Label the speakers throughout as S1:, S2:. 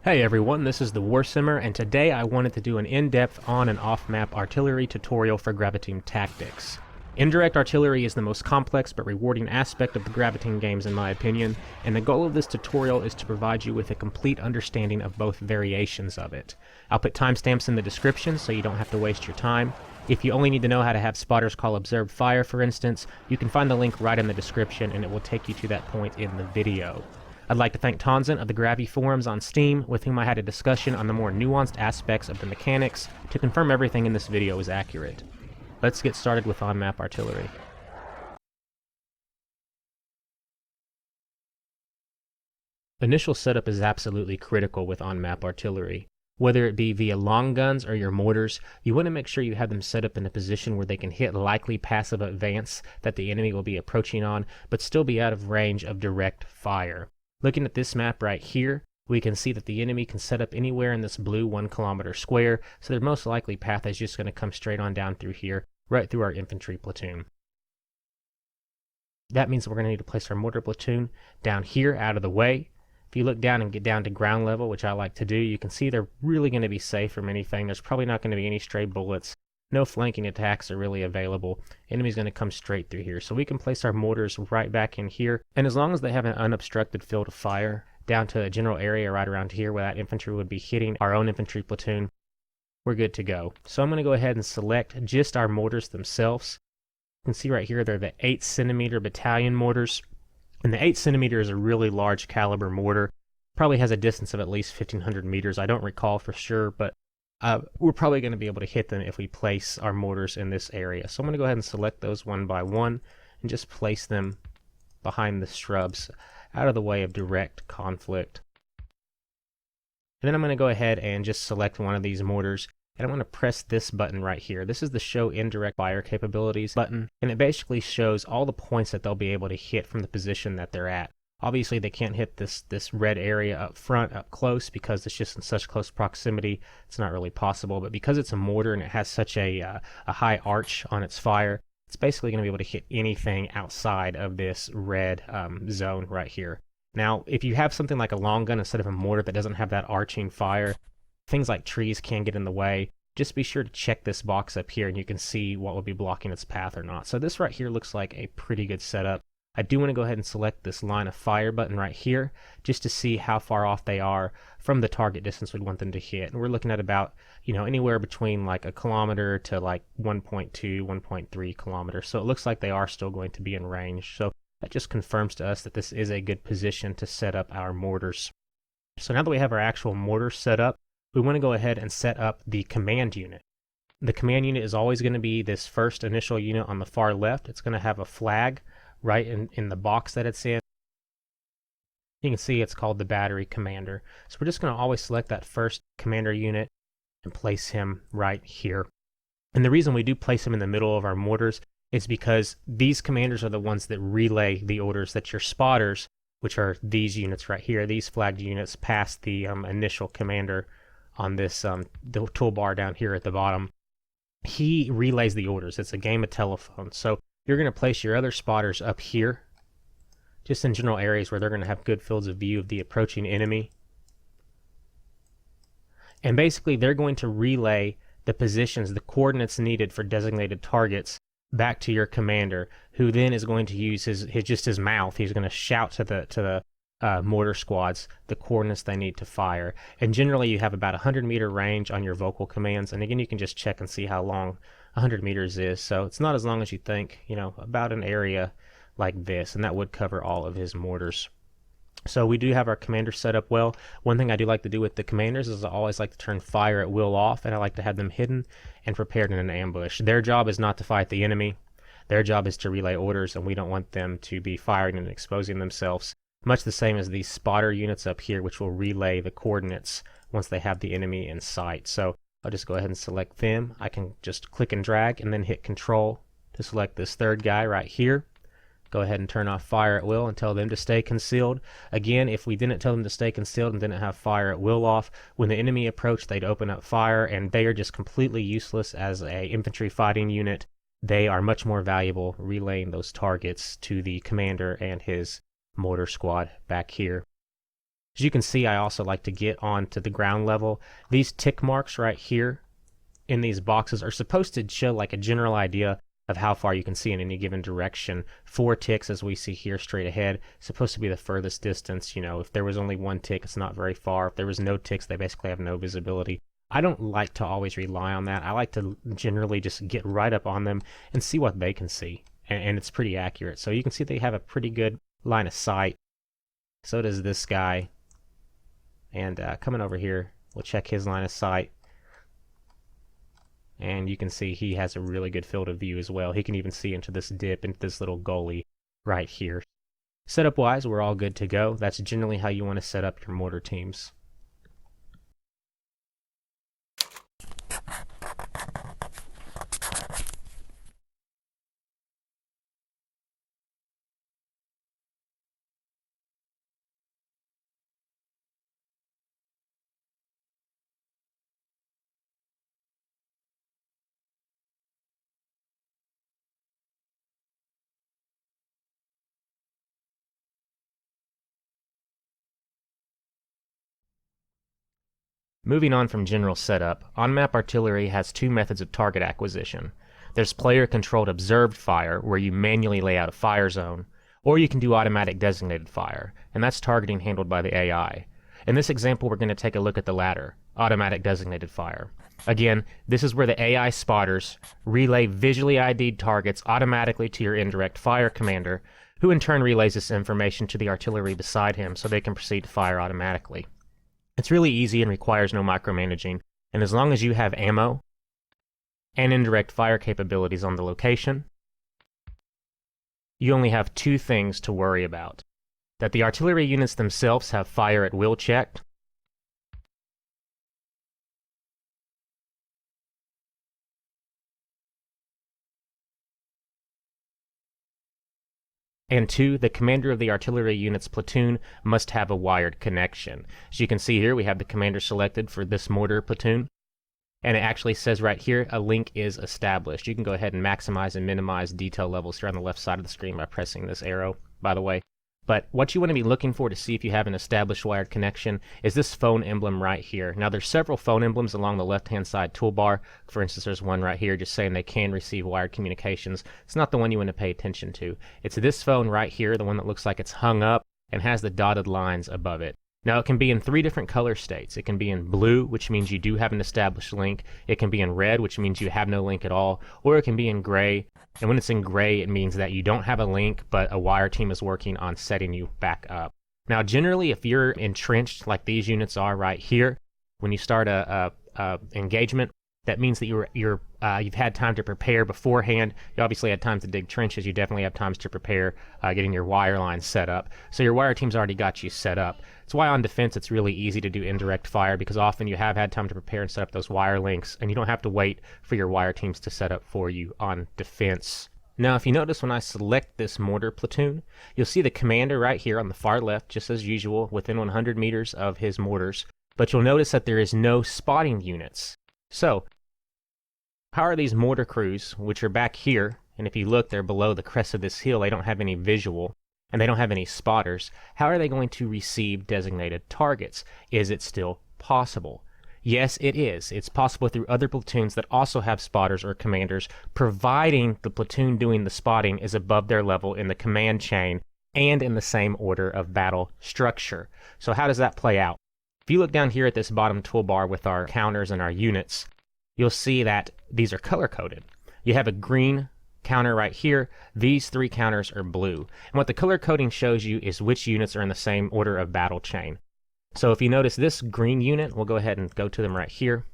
S1: Hey everyone, this is the Warsimmer, and today I wanted to do an in-depth on and off-map artillery tutorial for Graviteam tactics. Indirect artillery is the most complex but rewarding aspect of the Graviteam games in my opinion, and the goal of this tutorial is to provide you with a complete understanding of both variations of it. I'll put timestamps in the description so you don't have to waste your time. If you only need to know how to have spotters call observed fire, for instance, you can find the link right in the description and it will take you to that point in the video. I'd like to thank Tonzin of the Gravi forums on Steam, with whom I had a discussion on the more nuanced aspects of the mechanics to confirm everything in this video is accurate. Let's get started with on-map artillery. Initial setup is absolutely critical with on-map artillery. Whether it be via long guns or your mortars, you want to make sure you have them set up in a position where they can hit likely passive advance that the enemy will be approaching on, but still be out of range of direct fire. Looking at this map right here, we can see that the enemy can set up anywhere in this blue 1 kilometer square, so their most likely path is just going to come straight on down through here, right through our infantry platoon. That means we're going to need to place our mortar platoon down here out of the way. If you look down and get down to ground level, which I like to do, you can see they're really going to be safe from anything. There's probably not going to be any stray bullets. No flanking attacks are really available. Enemy's going to come straight through here. So we can place our mortars right back in here. And as long as they have an unobstructed field of fire down to a general area right around here where that infantry would be hitting our own infantry platoon, we're good to go. So I'm going to go ahead and select just our mortars themselves. You can see right here they're the 8 centimeter battalion mortars. And the 8 centimeter is a really large caliber mortar. Probably has a distance of at least 1,500 meters. I don't recall for sure, but we're probably going to be able to hit them if we place our mortars in this area. So I'm going to go ahead and select those one by one and just place them behind the shrubs out of the way of direct conflict. And then I'm going to go ahead and just select one of these mortars, and I'm going to press this button right here. This is the Show Indirect Fire Capabilities button, and it basically shows all the points that they'll be able to hit from the position that they're at. Obviously, they can't hit this red area up front, up close, because it's just in such close proximity. It's not really possible. But because it's a mortar and it has such a high arch on its fire, it's basically going to be able to hit anything outside of this red zone right here. Now, if you have something like a long gun instead of a mortar that doesn't have that arching fire, things like trees can get in the way. Just be sure to check this box up here and you can see what will be blocking its path or not. So this right here looks like a pretty good setup. I do want to go ahead and select this line of fire button right here just to see how far off they are from the target distance we'd want them to hit. And we're looking at about, anywhere between like a kilometer to like 1.2, 1.3 kilometers. So it looks like they are still going to be in range. So that just confirms to us that this is a good position to set up our mortars. So now that we have our actual mortar set up, we want to go ahead and set up the command unit. The command unit is always going to be this first initial unit on the far left. It's going to have a flag right in the box that it's in. You can see it's called the battery commander. So we're just going to always select that first commander unit and place him right here. And the reason we do place him in the middle of our mortars is because these commanders are the ones that relay the orders that your spotters, which are these units right here, these flagged units, pass the initial commander on this the toolbar down here at the bottom. He relays the orders. It's a game of telephone. So you're going to place your other spotters up here, just in general areas where they're going to have good fields of view of the approaching enemy. And basically they're going to relay the positions, the coordinates needed for designated targets back to your commander, who then is going to use his mouth. He's going to shout to the mortar squads the coordinates they need to fire. And generally you have about 100 meter range on your vocal commands, and again you can just check and see how long 100 meters is. So it's not as long as you think, about an area like this, and that would cover all of his mortars. So we do have our commander set up well. One thing I do like to do with the commanders is I always like to turn fire at will off, and I like to have them hidden and prepared in an ambush. Their job is not to fight the enemy. Their job is to relay orders, and we don't want them to be firing and exposing themselves. Much the same as these spotter units up here, which will relay the coordinates once they have the enemy in sight. So I'll just go ahead and select them. I can just click and drag and then hit Control to select this third guy right here. Go ahead and turn off fire at will and tell them to stay concealed. Again, if we didn't tell them to stay concealed and didn't have fire at will off, when the enemy approached, they'd open up fire, and they are just completely useless as a infantry fighting unit. They are much more valuable relaying those targets to the commander and his mortar squad back here. As you can see, I also like to get onto the ground level. These tick marks right here in these boxes are supposed to show like a general idea of how far you can see in any given direction. 4 ticks, as we see here straight ahead, supposed to be the furthest distance. You know, if there was only 1 tick, it's not very far. If there was no ticks, they basically have no visibility. I don't like to always rely on that. I like to generally just get right up on them and see what they can see. And it's pretty accurate. So you can see they have a pretty good line of sight. So does this guy. And coming over here, we'll check his line of sight. And you can see he has a really good field of view as well. He can even see into this dip, into this little gully right here. Setup wise, we're all good to go. That's generally how you want to set up your mortar teams. Moving on from general setup, on-map artillery has 2 methods of target acquisition. There's player-controlled observed fire, where you manually lay out a fire zone, or you can do automatic designated fire, and that's targeting handled by the AI. In this example, we're going to take a look at the latter, automatic designated fire. Again, this is where the AI spotters relay visually ID'd targets automatically to your indirect fire commander, who in turn relays this information to the artillery beside him so they can proceed to fire automatically. It's really easy and requires no micromanaging, and as long as you have ammo and indirect fire capabilities on the location, you only have 2 things to worry about. That the artillery units themselves have fire at will checked, and 2, the commander of the artillery unit's platoon must have a wired connection. As you can see here, we have the commander selected for this mortar platoon, and it actually says right here, a link is established. You can go ahead and maximize and minimize detail levels here on the left side of the screen by pressing this arrow, by the way. But what you want to be looking for to see if you have an established wired connection is this phone emblem right here. Now there's several phone emblems along the left-hand side toolbar. For instance, there's one right here just saying they can receive wired communications. It's not the one you want to pay attention to. It's this phone right here, the one that looks like it's hung up and has the dotted lines above it. Now it can be in 3 different color states. It can be in blue, which means you do have an established link. It can be in red, which means you have no link at all. Or it can be in gray. And when it's in gray, it means that you don't have a link, but a wire team is working on setting you back up. Now generally, if you're entrenched like these units are right here, when you start a engagement, that means that you've had time to prepare beforehand. You obviously had time to dig trenches. You definitely have times to prepare getting your wire lines set up. So your wire team's already got you set up. That's why on defense it's really easy to do indirect fire, because often you have had time to prepare and set up those wire links, and you don't have to wait for your wire teams to set up for you on defense. Now if you notice, when I select this mortar platoon, you'll see the commander right here on the far left, just as usual, within 100 meters of his mortars. But you'll notice that there is no spotting units. So, how are these mortar crews, which are back here, and if you look, they're below the crest of this hill, they don't have any visual, and they don't have any spotters, how are they going to receive designated targets? Is it still possible? Yes, it is. It's possible through other platoons that also have spotters or commanders, providing the platoon doing the spotting is above their level in the command chain and in the same order of battle structure. So how does that play out? If you look down here at this bottom toolbar with our counters and our units, you'll see that these are color-coded. You have a green counter right here. These 3 counters are blue. And what the color coding shows you is which units are in the same order of battle chain. So if you notice this green unit, we'll go ahead and go to them right here.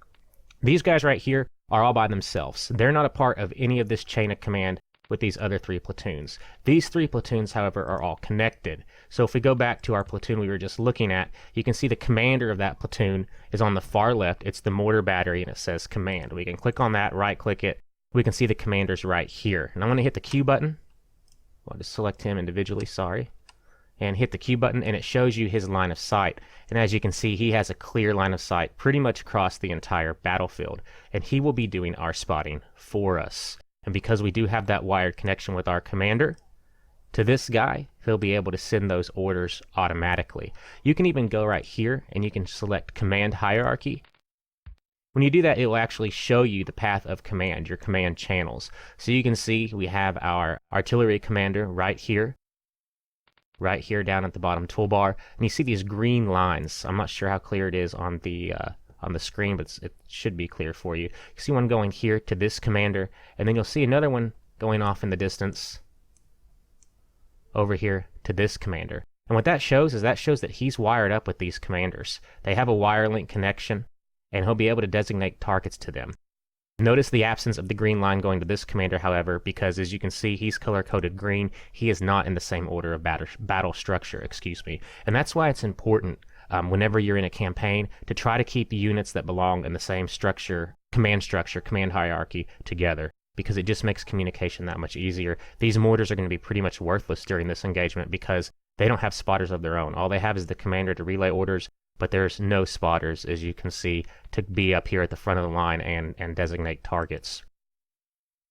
S1: These guys right here are all by themselves. They're not a part of any of this chain of command with these other 3 platoons. These 3 platoons, however, are all connected. So if we go back to our platoon we were just looking at, you can see the commander of that platoon is on the far left. It's the mortar battery, and it says command. We can click on that, right-click it. We can see the commanders right here. And I'm going to hit the Q button. I'll just select him individually, sorry. And hit the Q button, and it shows you his line of sight. And as you can see, he has a clear line of sight pretty much across the entire battlefield. And he will be doing our spotting for us. And because we do have that wired connection with our commander, to this guy, he'll be able to send those orders automatically. You can even go right here and you can select command hierarchy. When you do that, it will actually show you the path of command, your command channels. So you can see we have our artillery commander right here down at the bottom toolbar, and you see these green lines. I'm not sure how clear it is on the screen, but it should be clear for you. You see one going here to this commander, and then you'll see another one going off in the distance over here to this commander. And what that shows is that he's wired up with these commanders. They have a wire link connection, and he'll be able to designate targets to them. Notice the absence of the green line going to this commander, however, because as you can see, he's color-coded green. He is not in the same order of battle structure, And that's why it's important whenever you're in a campaign to try to keep the units that belong in the same command hierarchy together, because it just makes communication that much easier. These mortars are going to be pretty much worthless during this engagement because they don't have spotters of their own. All they have is the commander to relay orders, but there's no spotters, as you can see, to be up here at the front of the line and designate targets.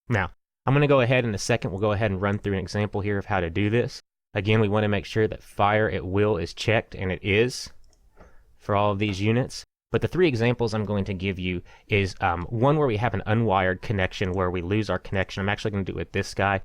S1: Now, I'm going to go ahead in a second. We'll go ahead and run through an example here of how to do this. Again, we want to make sure that fire at will is checked, and it is for all of these units. But the 3 examples I'm going to give you is one where we have an unwired connection where we lose our connection. I'm actually going to do it with this guy.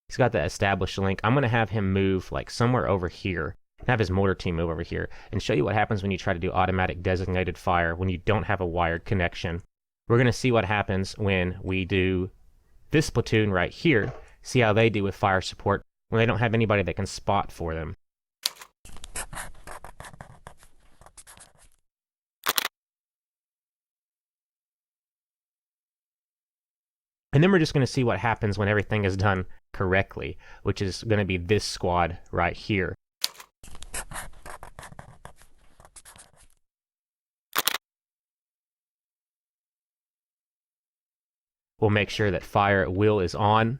S1: He's got the established link. I'm going to have him move like somewhere over here, and have his mortar team move over here, and show you what happens when you try to do automatic designated fire when you don't have a wired connection. We're going to see what happens when we do this platoon right here. See how they do with fire support when they don't have anybody that can spot for them. And then we're just going to see what happens when everything is done correctly, which is going to be this squad right here. We'll make sure that fire at will is on.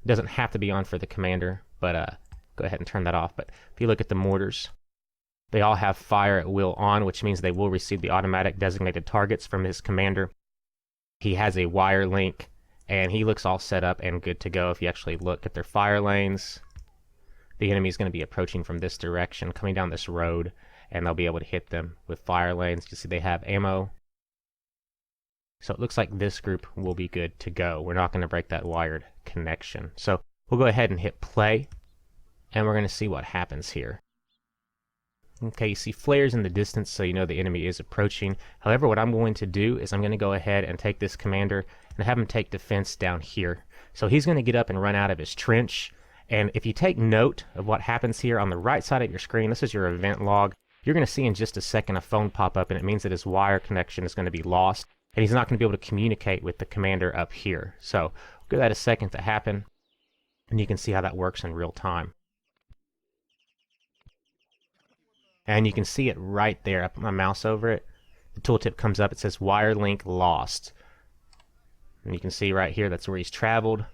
S1: It doesn't have to be on for the commander, but go ahead and turn that off. But if you look at the mortars, they all have fire at will on, which means they will receive the automatic designated targets from his commander. He has a wire link, and he looks all set up and good to go. If you actually look at their fire lanes, the enemy is going to be approaching from this direction, coming down this road, and they'll be able to hit them with fire lanes. You see they have ammo. So it looks like this group will be good to go. We're not going to break that wired connection. So we'll go ahead and hit play, and we're going to see what happens here. Okay, you see flares in the distance, so you know the enemy is approaching. However, what I'm going to do is I'm going to go ahead and take this commander and have him take defense down here. So he's going to get up and run out of his trench. And if you take note of what happens here on the right side of your screen, this is your event log. You're going to see in just a second a phone pop up, and it means that his wire connection is going to be lost, and he's not going to be able to communicate with the commander up here. So give that a second to happen, and you can see how that works in real time. And you can see it right there. I put my mouse over it. The tooltip comes up. It says wire link lost. And you can see right here, that's where he's traveled.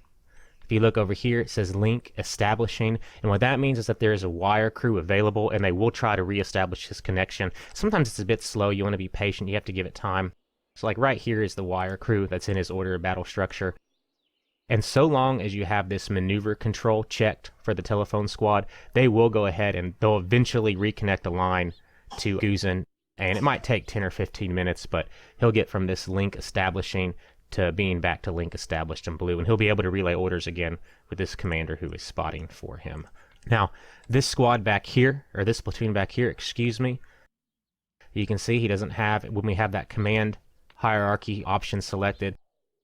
S1: If you look over here, it says link establishing. And what that means is that there is a wire crew available, and they will try to reestablish his connection. Sometimes it's a bit slow. You want to be patient. You have to give it time. So like right here is the wire crew that's in his order of battle structure. And so long as you have this maneuver control checked for the telephone squad, they will go ahead and they'll eventually reconnect the line to Guzin. And it might take 10 or 15 minutes, but he'll get from this link establishing to being back to link established in blue. And he'll be able to relay orders again with this commander who is spotting for him. Now, this squad back here, or this platoon back here, excuse me, you can see he doesn't have, when we have that command hierarchy option selected,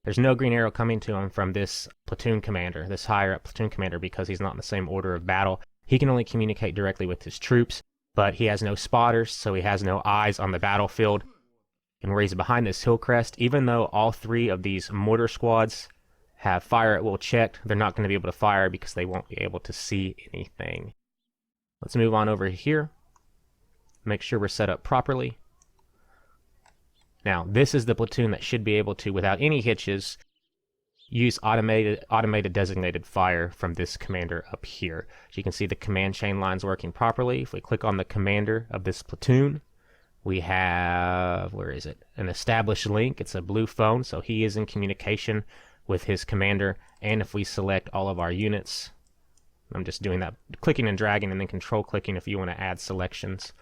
S1: there's no green arrow coming to him from this platoon commander, this higher up platoon commander, because he's not in the same order of battle. He can only communicate directly with his troops, but he has no spotters, so he has no eyes on the battlefield. And where he's behind this hill crest, even though all 3 of these mortar squads have fire at will checked, they're not going to be able to fire because they won't be able to see anything. Let's move on over here. Make sure we're set up properly. Now, this is the platoon that should be able to, without any hitches, use automated designated fire from this commander up here. So you can see the command chain lines working properly. If we click on the commander of this platoon, We have, where is it? An established link. It's a blue phone, so he is in communication with his commander. And if we select all of our units, I'm just doing that, clicking and dragging and then control clicking if you want to add selections.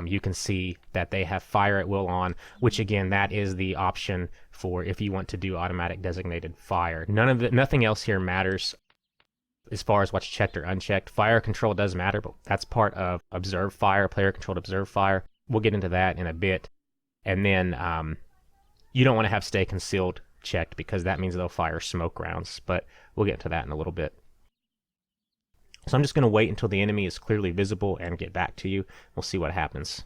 S1: You can see that they have fire at will on, which again, that is the option for if you want to do automatic designated fire. Nothing else here matters as far as what's checked or unchecked. Fire control does matter, but that's part of observe fire, player controlled observe fire. We'll get into that in a bit. And then you don't want to have stay concealed checked because that means they'll fire smoke rounds, but we'll get to that in a little bit. So I'm just going to wait until the enemy is clearly visible and get back to you. We'll see what happens.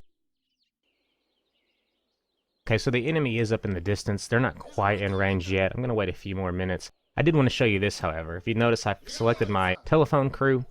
S1: Okay, so the enemy is up in the distance. They're not quite in range yet. I'm going to wait a few more minutes. I did want to show you this, however. If you notice, I've selected my telephone crew,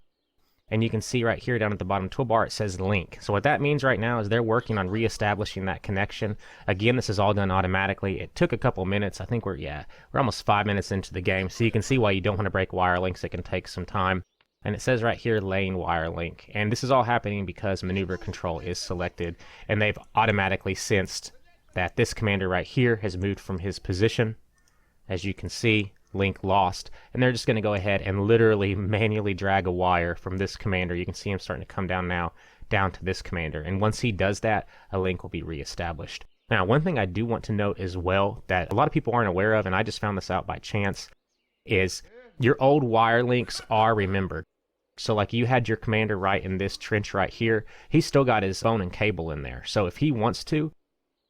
S1: and you can see right here down at the bottom toolbar, it says link. So what that means right now is they're working on reestablishing that connection. Again, this is all done automatically. It took a couple minutes. I think we're almost 5 minutes into the game. So you can see why you don't want to break wire links. It can take some time. And it says right here, lane wire link. And this is all happening because maneuver control is selected. And they've automatically sensed that this commander right here has moved from his position. As you can see, link lost. And they're just going to go ahead and literally manually drag a wire from this commander. You can see him starting to come down now, down to this commander. And once he does that, a link will be reestablished. Now, one thing I do want to note as well that a lot of people aren't aware of, and I just found this out by chance, is your old wire links are remembered. So like you had your commander right in this trench right here, he's still got his phone and cable in there. So if he wants to,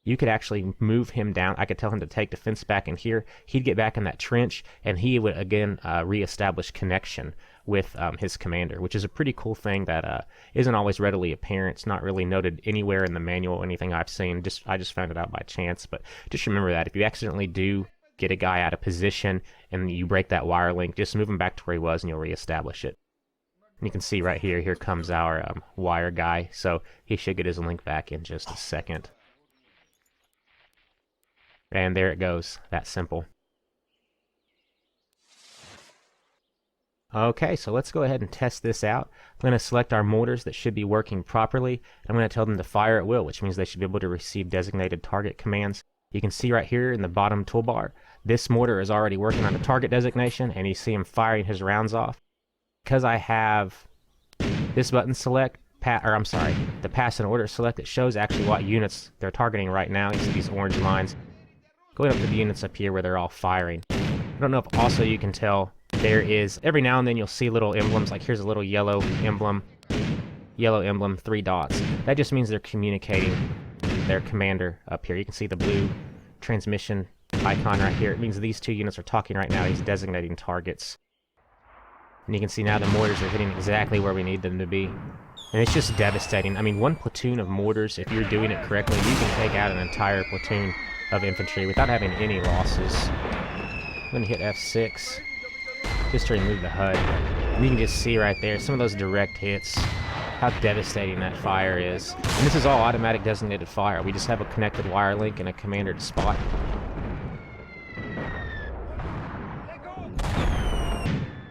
S1: you could actually move him down. I could tell him to take defense back in here. He'd get back in that trench, and he would again reestablish connection with his commander, which is a pretty cool thing that isn't always readily apparent. It's not really noted anywhere in the manual or anything I've seen. I just found it out by chance. But just remember that if you accidentally do get a guy out of position and you break that wire link, just move him back to where he was, and you'll reestablish it. And you can see right here, here comes our wire guy, so he should get his link back in just a second. And there it goes, that simple. Okay, so let's go ahead and test this out. I'm going to select our mortars that should be working properly. I'm going to tell them to fire at will, which means they should be able to receive designated target commands. You can see right here in the bottom toolbar, this mortar is already working on the target designation, and you see him firing his rounds off. Because I have this button select, the pass and order select, it shows actually what units they're targeting right now. You see these orange lines going up to the units up here where they're all firing. I don't know if also you can tell there is, every now and then you'll see little emblems, like here's a little yellow emblem, 3 dots. That just means they're communicating their commander up here. You can see the blue transmission icon right here. It means these two units are talking right now. He's designating targets. And you can see now the mortars are hitting exactly where we need them to be. And it's just devastating. I mean, one platoon of mortars, if you're doing it correctly, you can take out an entire platoon of infantry without having any losses. I'm going to hit F6 just to remove the HUD. And you can just see right there some of those direct hits, how devastating that fire is. And this is all automatic designated fire. We just have a connected wire link and a commander to spot.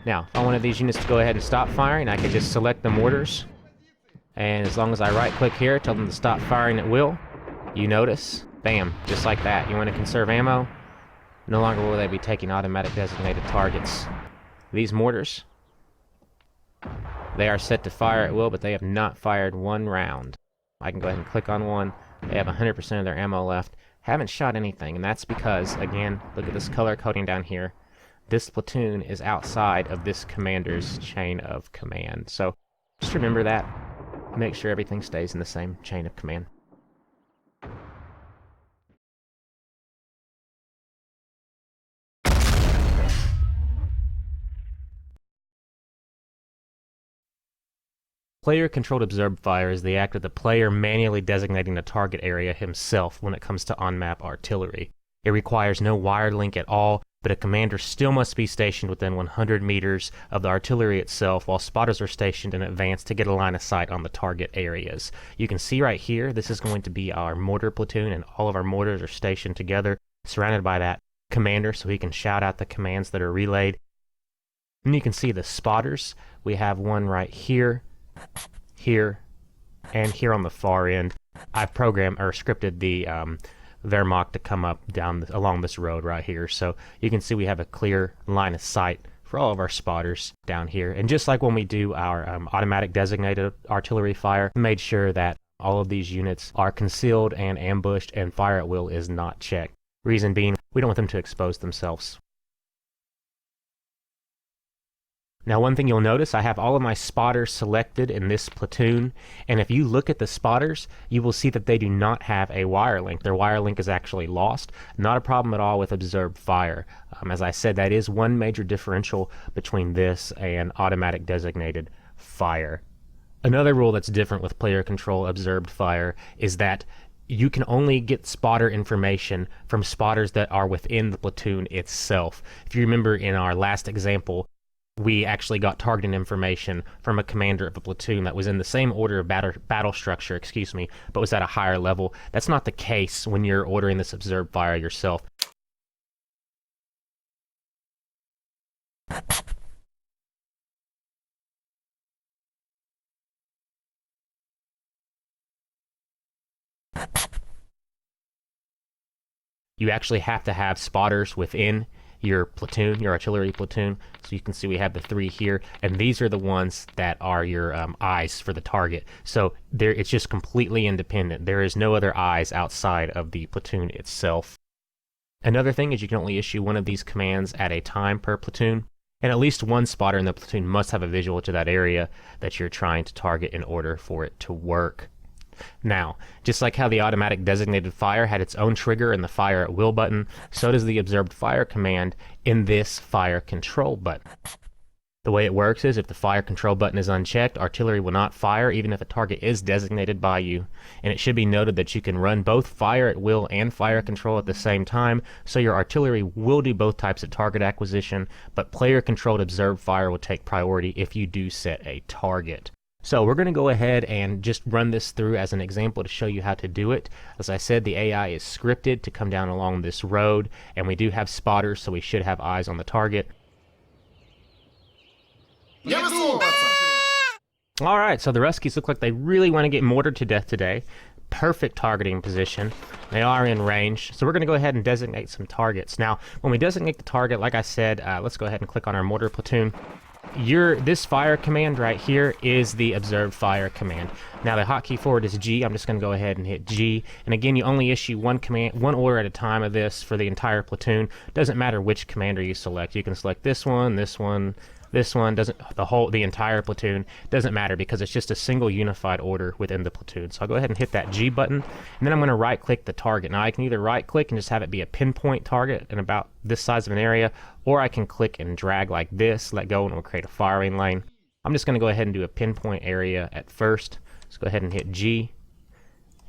S1: Now, if I wanted these units to go ahead and stop firing, I could just select the mortars. And as long as I right-click here, tell them to stop firing at will, you notice, bam, just like that. You want to conserve ammo, no longer will they be taking automatic designated targets. These mortars, they are set to fire at will, but they have not fired one round. I can go ahead and click on one. They have 100% of their ammo left. Haven't shot anything, and that's because, again, look at this color coding down here. This platoon is outside of this commander's chain of command. So just remember that. Make sure everything stays in the same chain of command. Player-controlled observed fire is the act of the player manually designating a target area himself when it comes to on-map artillery. It requires no wire link at all, but a commander still must be stationed within 100 meters of the artillery itself, while spotters are stationed in advance to get a line of sight on the target areas. You can see right here, this is going to be our mortar platoon, and all of our mortars are stationed together, surrounded by that commander, so he can shout out the commands that are relayed. And you can see the spotters. We have one right here, here, and here on the far end. I've programmed or scripted the Wehrmacht to come up along this road right here. So you can see we have a clear line of sight for all of our spotters down here. And just like when we do our automatic designated artillery fire, we made sure that all of these units are concealed and ambushed, and fire at will is not checked. Reason being, we don't want them to expose themselves. Now, one thing you'll notice, I have all of my spotters selected in this platoon, and if you look at the spotters, you will see that they do not have a wire link. Their wire link is actually lost. Not a problem at all with observed fire. As I said, that is one major differential between this and automatic designated fire. Another rule that's different with player control observed fire is that you can only get spotter information from spotters that are within the platoon itself. If you remember in our last example, we actually got targeting information from a commander of a platoon that was in the same order of battle structure, but was at a higher level. That's not the case when you're ordering this observed fire yourself. You actually have to have spotters within your platoon, your artillery platoon. So you can see we have the 3 here, and these are the ones that are your eyes for the target. So it's just completely independent. There is no other eyes outside of the platoon itself. Another thing is you can only issue one of these commands at a time per platoon, and at least one spotter in the platoon must have a visual to that area that you're trying to target in order for it to work. Now, just like how the automatic designated fire had its own trigger in the fire at will button, so does the observed fire command in this fire control button. The way it works is if the fire control button is unchecked, artillery will not fire even if a target is designated by you. And it should be noted that you can run both fire at will and fire control at the same time, so your artillery will do both types of target acquisition, but player controlled observed fire will take priority if you do set a target. So we're going to go ahead and just run this through as an example to show you how to do it. As I said, the AI is scripted to come down along this road, and we do have spotters, so we should have eyes on the target. Alright, so the Ruskies look like they really want to get mortared to death today. Perfect targeting position. They are in range, so we're going to go ahead and designate some targets. Now, when we designate the target, like I said, let's go ahead and click on our mortar platoon. This fire command right here is the observed fire command. Now the hotkey for it is G. I'm just going to go ahead and hit G. And again, you only issue one order at a time of this for the entire platoon. Doesn't matter which commander you select. You can select this one, this one, this one. The entire platoon doesn't matter because it's just a single unified order within the platoon. So I'll go ahead and hit that G button, and then I'm going to right click the target. Now I can either right click and just have it be a pinpoint target in about this size of an area, or I can click and drag like this, let go, and it will create a firing lane. I'm just going to go ahead and do a pinpoint area at first. Let's go ahead and hit G,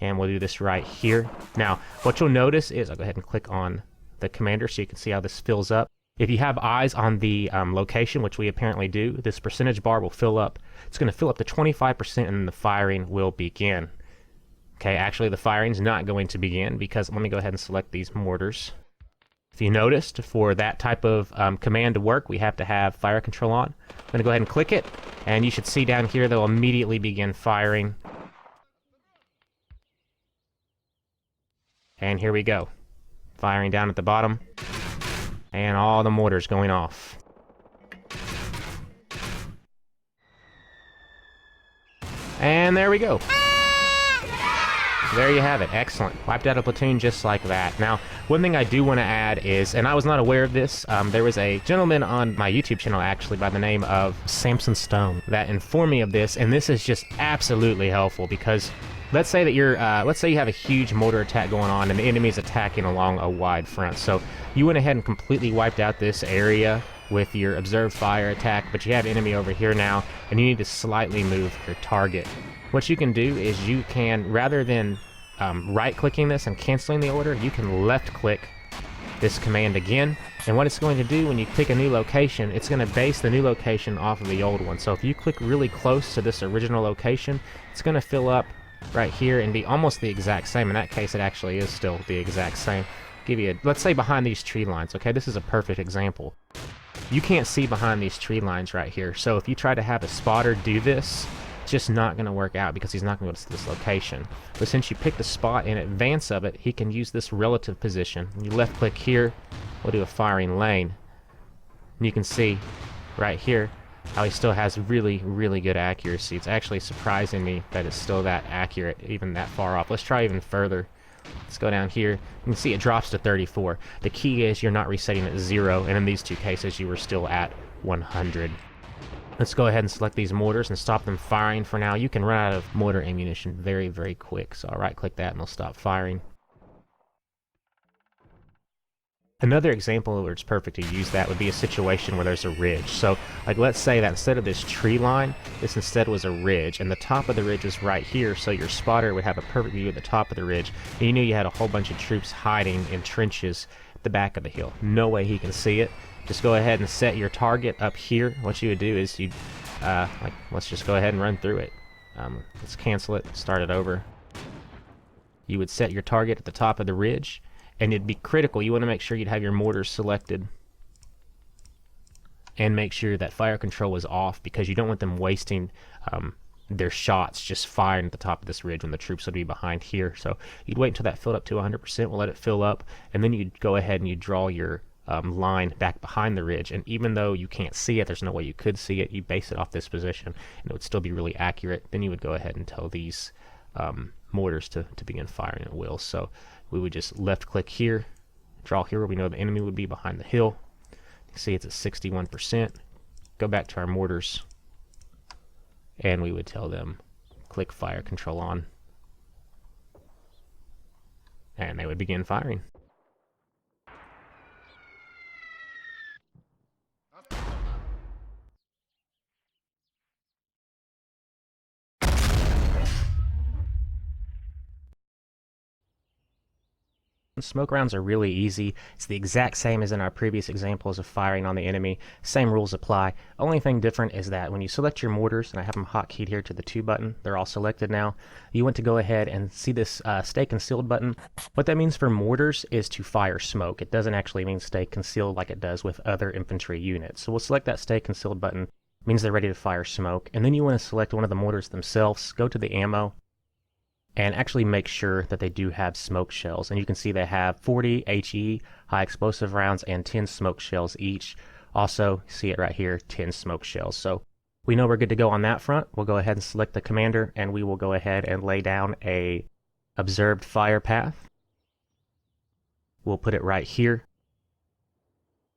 S1: and we'll do this right here. Now what you'll notice is, I'll go ahead and click on the commander so you can see how this fills up. If you have eyes on the location, which we apparently do, this percentage bar will fill up. It's going to fill up to 25%, and then the firing will begin. Okay, actually the firing's not going to begin because let me go ahead and select these mortars. If you noticed, for that type of command to work, we have to have fire control on. I'm going to go ahead and click it, and you should see down here they'll immediately begin firing. And here we go. Firing down at the bottom. And all the mortars going off. And there we go. There you have it. Excellent. Wiped out a platoon just like that. Now, one thing I do want to add is, and I was not aware of this, there was a gentleman on my YouTube channel actually by the name of Samson Stone that informed me of this, and this is just absolutely helpful because let's say that let's say you have a huge mortar attack going on and the enemy's attacking along a wide front. So you went ahead and completely wiped out this area with your observed fire attack, but you have enemy over here now, and you need to slightly move your target. What you can do is you can, rather than right-clicking this and canceling the order, you can left-click this command again, and what it's going to do when you click a new location, it's going to base the new location off of the old one. So if you click really close to this original location, it's going to fill up right here and be almost the exact same. In that case, it actually is still the exact same. Give you let's say behind these tree lines. Okay, this is a perfect example. You can't see behind these tree lines right here, so if you try to have a spotter do this, it's just not going to work out because he's not going to go to this location. But since you picked a spot in advance of it, he can use this relative position. You left click here, we'll do a firing lane. And you can see right here how he still has really, really good accuracy. It's actually surprising me that it's still that accurate, even that far off. Let's try even further. Let's go down here. You can see it drops to 34. The key is you're not resetting at 0, and in these two cases you were still at 100. Let's go ahead and select these mortars and stop them firing for now. You can run out of mortar ammunition very, very quick, so I'll right click that and they'll stop firing. Another example where it's perfect to use that would be a situation where there's a ridge. So, like, let's say that instead of this tree line, this instead was a ridge, and the top of the ridge is right here, so your spotter would have a perfect view of the top of the ridge, and you knew you had a whole bunch of troops hiding in trenches at the back of the hill. No way he can see it. Just go ahead and set your target up here. What you would do is you'd, let's just go ahead and run through it. Let's cancel it, start it over. You would set your target at the top of the ridge, and it'd be critical. You want to make sure you'd have your mortars selected and make sure that fire control is off, because you don't want them wasting their shots just firing at the top of this ridge when the troops would be behind here. So you'd wait until that filled up to 100%. We'll let it fill up, and then you'd go ahead and you draw your line back behind the ridge. And even though you can't see it, there's no way you could see it, you base it off this position and it would still be really accurate. Then you would go ahead and tell these mortars to begin firing at will. So we would just left click here, draw here where we know the enemy would be behind the hill. You can see it's at 61%. Go back to our mortars and we would tell them click fire control on, and they would begin firing. Smoke rounds are really easy. It's the exact same as in our previous examples of firing on the enemy. Same rules apply. Only thing different is that when you select your mortars, and I have them hotkeyed here to the 2 button, they're all selected now, you want to go ahead and see this stay concealed button. What that means for mortars is to fire smoke. It doesn't actually mean stay concealed like it does with other infantry units. So we'll select that stay concealed button. It means they're ready to fire smoke. And then you want to select one of the mortars themselves, go to the ammo, and actually make sure that they do have smoke shells. And you can see they have 40 HE, high explosive rounds, and 10 smoke shells each. Also, see it right here, 10 smoke shells. So we know we're good to go on that front. We'll go ahead and select the commander, and we will go ahead and lay down a observed fire path. We'll put it right here.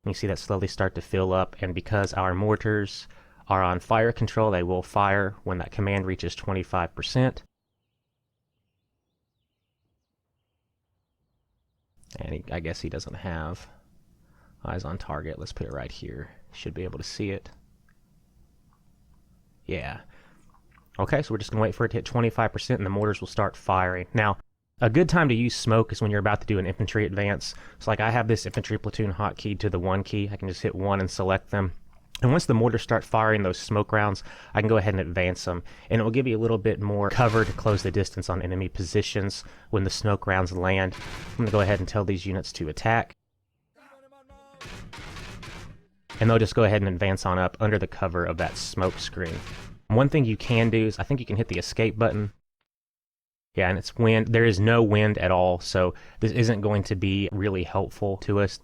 S1: You see that slowly start to fill up, and because our mortars are on fire control, they will fire when that command reaches 25%. And I guess he doesn't have eyes on target. Let's put it right here. Should be able to see it. Yeah. Okay, so we're just going to wait for it to hit 25% and the mortars will start firing. Now, a good time to use smoke is when you're about to do an infantry advance. So like I have this infantry platoon hotkeyed to the 1 key. I can just hit 1 and select them. And once the mortars start firing those smoke rounds, I can go ahead and advance them. And it will give you a little bit more cover to close the distance on enemy positions when the smoke rounds land. I'm going to go ahead and tell these units to attack. And they'll just go ahead and advance on up under the cover of that smoke screen. One thing you can do is I think you can hit the escape button. Yeah, and it's wind. There is no wind at all, so this isn't going to be really helpful to us.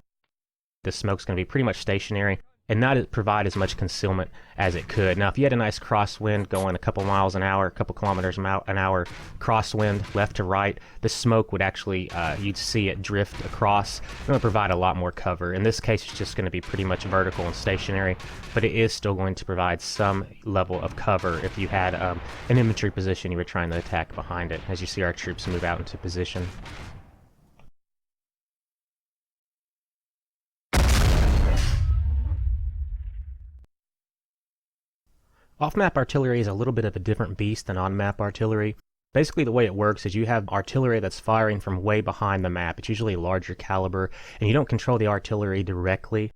S1: The smoke's going to be pretty much stationary and not provide as much concealment as it could. Now, if you had a nice crosswind going a couple miles an hour, a couple kilometers an hour, crosswind left to right, the smoke would actually, you'd see it drift across. It would provide a lot more cover. In this case, it's just going to be pretty much vertical and stationary, but it is still going to provide some level of cover if you had an infantry position you were trying to attack behind it, as you see our troops move out into position. Off-map artillery is a little bit of a different beast than on-map artillery. Basically, the way it works is you have artillery that's firing from way behind the map. It's usually larger caliber, and you don't control the artillery directly.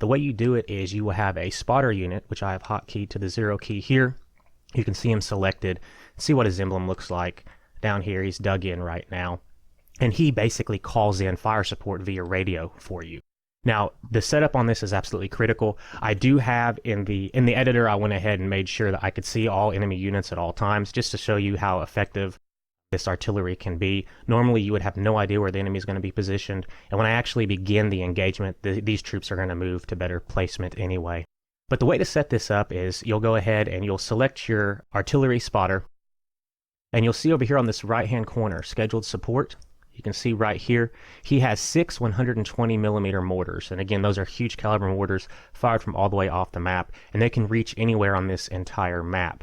S1: The way you do it is you will have a spotter unit, which I have hotkeyed to the 0 key here. You can see him selected, see what his emblem looks like. Down here, he's dug in right now. And he basically calls in fire support via radio for you. Now, the setup on this is absolutely critical. I do have in the editor, I went ahead and made sure that I could see all enemy units at all times, just to show you how effective this artillery can be. Normally, you would have no idea where the enemy is going to be positioned, and when I actually begin the engagement, these troops are going to move to better placement anyway. But the way to set this up is you'll go ahead and you'll select your artillery spotter, and you'll see over here on this right-hand corner, scheduled support. You can see right here, he has 6 120 millimeter mortars. And again, those are huge caliber mortars fired from all the way off the map, and they can reach anywhere on this entire map.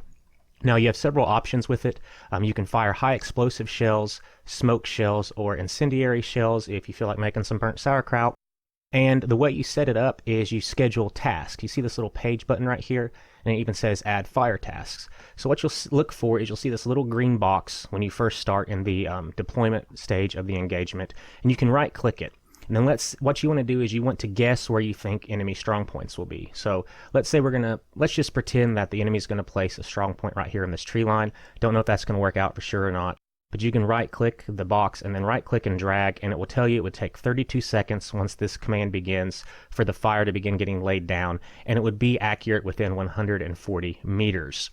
S1: Now, you have several options with it. You can fire high explosive shells, smoke shells, or incendiary shells if you feel like making some burnt sauerkraut. And the way you set it up is you schedule tasks. You see this little page button right here, and it even says add fire tasks. So what you'll look for is you'll see this little green box when you first start in the deployment stage of the engagement, and you can right click it. And then what you want to do is you want to guess where you think enemy strong points will be. So let's say let's just pretend that the enemy's going to place a strong point right here in this tree line. Don't know if that's going to work out for sure or not. But you can right click the box and then right click and drag, and it will tell you it would take 32 seconds once this command begins for the fire to begin getting laid down, and it would be accurate within 140 meters.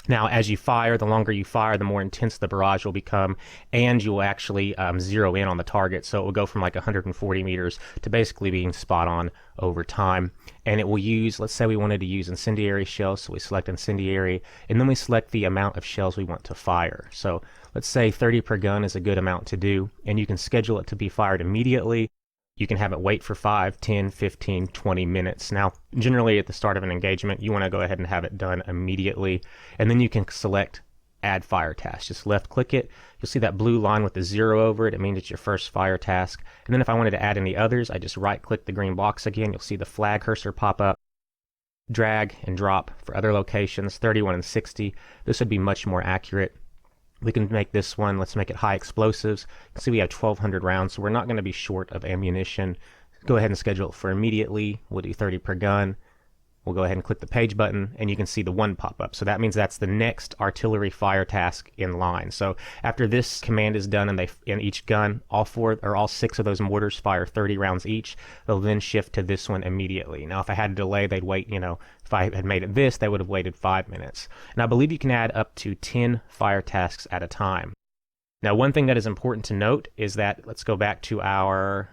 S1: Now, as you fire, the longer you fire, the more intense the barrage will become, and you will actually zero in on the target. So it will go from like 140 meters to basically being spot on over time. And it will use, let's say we wanted to use incendiary shells, so we select incendiary, and then we select the amount of shells we want to fire. So let's say 30 per gun is a good amount to do, and you can schedule it to be fired immediately. You can have it wait for 5, 10, 15, 20 minutes. Now, generally at the start of an engagement, you want to go ahead and have it done immediately. And then you can select Add Fire Task. Just left click it. You'll see that blue line with the 0 over it. It means it's your first fire task. And then if I wanted to add any others, I just right click the green box again. You'll see the flag cursor pop up. Drag and drop for other locations, 31 and 60. This would be much more accurate. We can make this one, let's make it high explosives. You can see we have 1,200 rounds, so we're not going to be short of ammunition. Go ahead and schedule it for immediately. We'll do 30 per gun. We'll go ahead and click the page button, and you can see the 1 pop up. So that means that's the next artillery fire task in line. So after this command is done, and in each gun, all 6 of those mortars fire 30 rounds each, they'll then shift to this one immediately. Now, if I had a delay, they'd wait, if I had made it this, they would have waited 5 minutes. And I believe you can add up to 10 fire tasks at a time. Now, one thing that is important to note is that, let's go back to our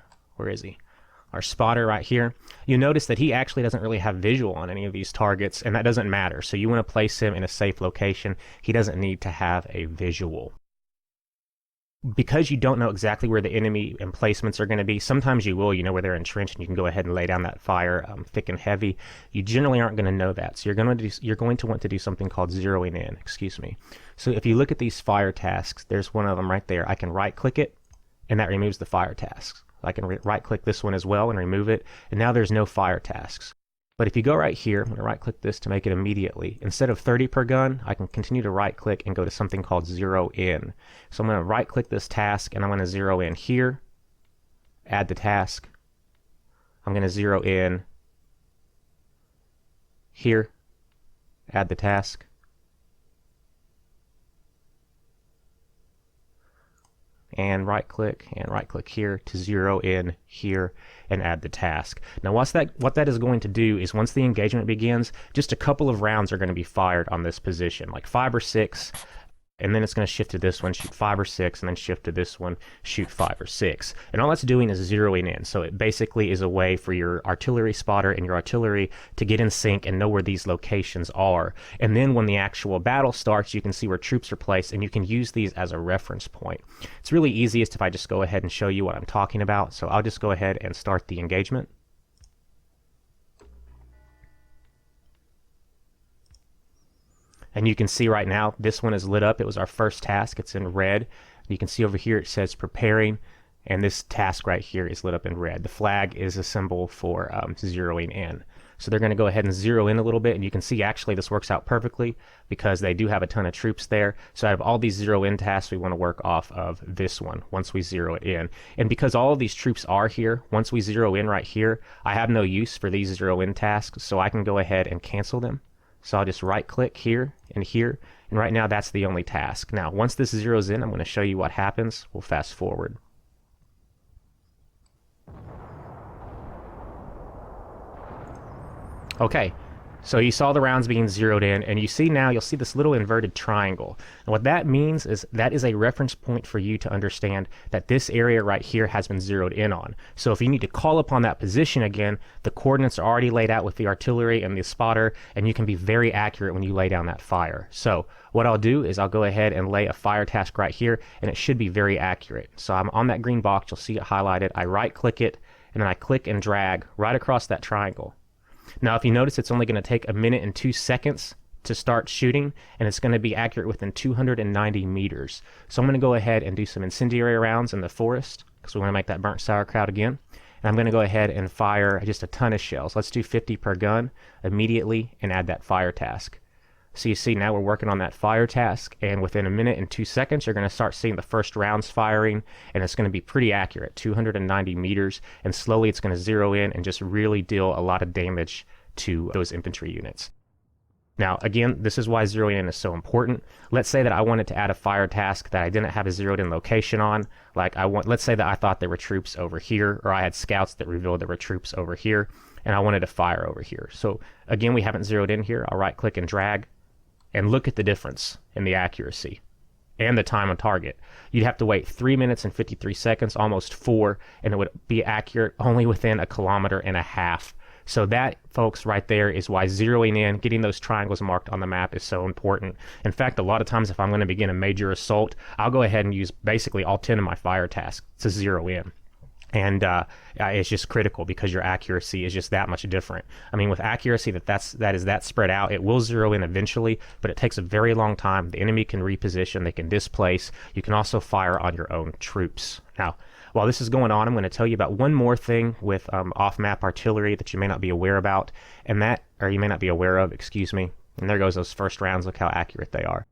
S1: spotter right here. You notice that he actually doesn't really have visual on any of these targets, and that doesn't matter. So you want to place him in a safe location. He doesn't need to have a visual. Because you don't know exactly where the enemy emplacements are going to be, sometimes you will, where they're entrenched, and you can go ahead and lay down that fire thick and heavy. You generally aren't going to know that. So you're going to want to do something called zeroing in, So if you look at these fire tasks, there's one of them right there. I can right click it, and that removes the fire tasks. I can right click this one as well and remove it, and now there's no fire tasks. But if you go right here, I'm going to right click this to make it immediately. Instead of 30 per gun, I can continue to right click and go to something called zero in. So I'm going to right click this task, and I'm going to zero in here, add the task. I'm going to zero in here, add the task. And right click here to zero in here and add the task. Now what that is going to do is once the engagement begins, just a couple of rounds are going to be fired on this position, like 5 or 6, and then it's going to shift to this one, shoot 5 or 6, and then shift to this one, shoot 5 or 6. And all that's doing is zeroing in. So it basically is a way for your artillery spotter and your artillery to get in sync and know where these locations are. And then when the actual battle starts, you can see where troops are placed, and you can use these as a reference point. It's really easiest if I just go ahead and show you what I'm talking about. So I'll just go ahead and start the engagement. And you can see right now, this one is lit up. It was our first task. It's in red. You can see over here it says preparing, and this task right here is lit up in red. The flag is a symbol for zeroing in. So they're going to go ahead and zero in a little bit, and you can see actually this works out perfectly because they do have a ton of troops there. So out of all these zero in tasks, we want to work off of this one once we zero it in. And because all of these troops are here, once we zero in right here, I have no use for these zero in tasks, so I can go ahead and cancel them. So I'll just right click here, and right now that's the only task. Now once this zeroes in, I'm going to show you what happens. We'll fast forward. Okay, so you saw the rounds being zeroed in, and you see now, you'll see this little inverted triangle. And what that means is that is a reference point for you to understand that this area right here has been zeroed in on. So if you need to call upon that position again, the coordinates are already laid out with the artillery and the spotter, and you can be very accurate when you lay down that fire. So what I'll do is I'll go ahead and lay a fire task right here, and it should be very accurate. So I'm on that green box, you'll see it highlighted. I right click it, and then I click and drag right across that triangle. Now, if you notice, it's only going to take 1 minute and 2 seconds to start shooting, and it's going to be accurate within 290 meters. So I'm going to go ahead and do some incendiary rounds in the forest, because we want to make that burnt sauerkraut again. And I'm going to go ahead and fire just a ton of shells. Let's do 50 per gun immediately and add that fire task. So you see now we're working on that fire task, and within 1 minute and 2 seconds you're going to start seeing the first rounds firing, and it's going to be pretty accurate, 290 meters, and slowly it's going to zero in and just really deal a lot of damage to those infantry units. Now again, this is why zeroing in is so important. Let's say that I wanted to add a fire task that I didn't have a zeroed in location on. Like let's say that I thought there were troops over here, or I had scouts that revealed there were troops over here, and I wanted to fire over here. So again, we haven't zeroed in here. I'll right click and drag, and look at the difference in the accuracy and the time on target. You'd have to wait 3 minutes and 53 seconds, almost 4, and it would be accurate only within 1.5 kilometers. So that, folks, right there is why zeroing in, getting those triangles marked on the map is so important. In fact, a lot of times if I'm going to begin a major assault, I'll go ahead and use basically all 10 of my fire tasks to zero in. And it's just critical because your accuracy is just that much different. I mean, with accuracy that is that spread out, it will zero in eventually, but it takes a very long time. The enemy can reposition, they can displace. You can also fire on your own troops. Now, while this is going on, I'm going to tell you about one more thing with off-map artillery that you may not be aware about, or you may not be aware of, excuse me. And there goes those first rounds. Look how accurate they are.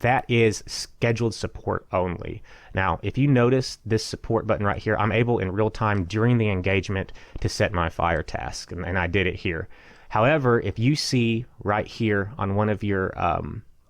S1: That is scheduled support only. Now, if you notice this support button right here, I'm able in real time during the engagement to set my fire task, and I did it here. However, if you see right here on one of your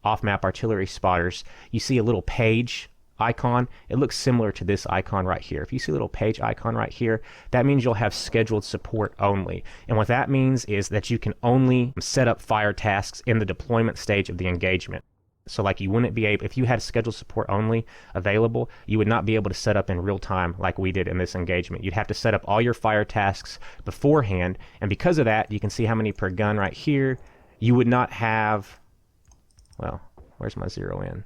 S1: off-map artillery spotters, you see a little page icon. It looks similar to this icon right here. If you see a little page icon right here, that means you'll have scheduled support only. And what that means is that you can only set up fire tasks in the deployment stage of the engagement. So like you wouldn't be able, if you had scheduled support only available, you would not be able to set up in real time like we did in this engagement. You'd have to set up all your fire tasks beforehand, and because of that, you can see how many per gun right here. You would not have, well, where's my zero in?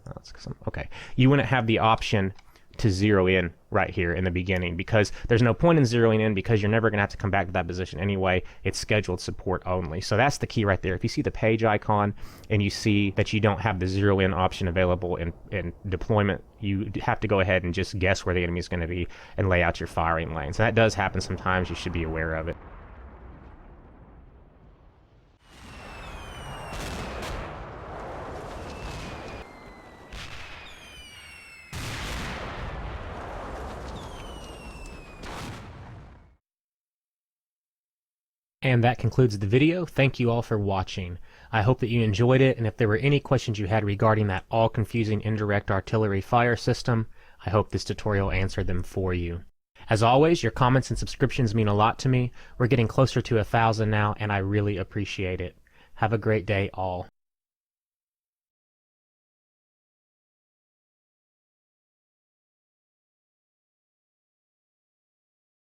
S1: Oh, okay, you wouldn't have the option to zero in right here in the beginning, because there's no point in zeroing in, because you're never going to have to come back to that position anyway. It's scheduled support only. So that's the key right there. If you see the page icon and you see that you don't have the zero in option available in deployment, you have to go ahead and just guess where the enemy is going to be and lay out your firing lanes. And that does happen sometimes. You should be aware of it. And that concludes the video. Thank you all for watching. I hope that you enjoyed it, and if there were any questions you had regarding that all-confusing indirect artillery fire system, I hope this tutorial answered them for you. As always, your comments and subscriptions mean a lot to me. We're getting closer to 1,000 now, and I really appreciate it. Have a great day, all.